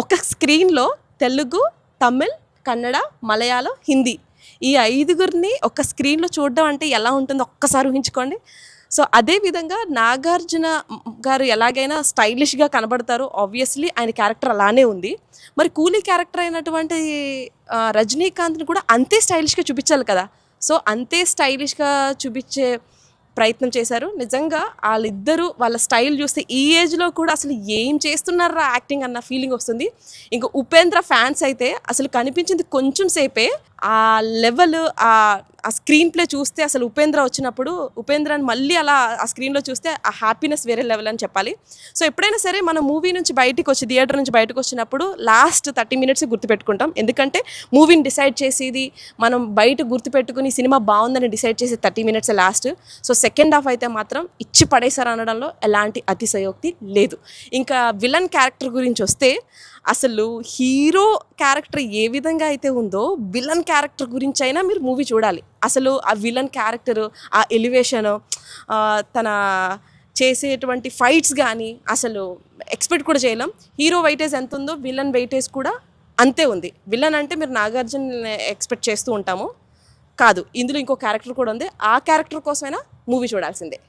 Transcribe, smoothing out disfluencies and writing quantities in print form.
ఒక స్క్రీన్లో తెలుగు, తమిళ్, కన్నడ, మలయాళం, హిందీ ఈ ఐదుగురిని ఒక స్క్రీన్లో చూడడం అంటే ఎలా ఉంటుందో ఒక్కసారి ఊహించుకోండి. సో అదే విధంగా నాగార్జున గారు ఎలాగైనా స్టైలిష్గా కనబడతారు. ఆబ్వియస్లీ ఆయన క్యారెక్టర్ అలానే ఉంది. మరి కూలీ క్యారెక్టర్ అయినటువంటి రజనీకాంత్ని కూడా అంతే స్టైలిష్గా చూపించాలి కదా. సో అంతే స్టైలిష్గా చూపించే ప్రయత్నం చేశారు. నిజంగా వాళ్ళిద్దరూ వాళ్ళ స్టైల్ చూస్తే ఈ ఏజ్లో కూడా అసలు ఏం చేస్తున్నారా యాక్టింగ్ అన్న ఫీలింగ్ వస్తుంది. ఇంకా ఉపేంద్ర ఫ్యాన్స్ అయితే అసలు కనిపించింది కొంచెం సేపే, ఆ లెవెల్ ఆ స్క్రీన్ ప్లే చూస్తే అసలు ఉపేంద్ర వచ్చినప్పుడు ఉపేంద్రని మళ్ళీ అలా ఆ స్క్రీన్లో చూస్తే ఆ హ్యాపీనెస్ వేరే లెవెల్ అని చెప్పాలి. సో ఎప్పుడైనా సరే మనం మూవీ నుంచి బయటకు వచ్చి థియేటర్ నుంచి బయటకు వచ్చినప్పుడు లాస్ట్ 30 minutes గుర్తుపెట్టుకుంటాం. ఎందుకంటే మూవీని డిసైడ్ చేసేది మనం బయట గుర్తుపెట్టుకుని సినిమా బాగుందని డిసైడ్ చేసే 30 minutes last. So second half అయితే మాత్రం ఇచ్చి పడేశారు అనడంలో ఎలాంటి అతిశయోక్తి లేదు. ఇంకా విలన్ క్యారెక్టర్ గురించి వస్తే అసలు హీరో క్యారెక్టర్ ఏ విధంగా అయితే ఉందో విలన్ క్యారెక్టర్ గురించి అయినా మీరు మూవీ చూడాలి. అసలు ఆ విలన్ క్యారెక్టరు, ఆ ఎలివేషను, తన చేసేటువంటి ఫైట్స్ కానీ అసలు ఎక్స్పెక్ట్ కూడా చేయలేం. హీరో వెయిటేజ్ ఎంత ఉందో విలన్ వెయిటేజ్ కూడా అంతే ఉంది. విలన్ అంటే మీరు నాగార్జున ఎక్స్పెక్ట్ చేస్తూ ఉంటాము, కాదు ఇందులో ఇంకో క్యారెక్టర్ కూడా ఉంది. ఆ క్యారెక్టర్ కోసమైనా మూవీ చూడాల్సిందే.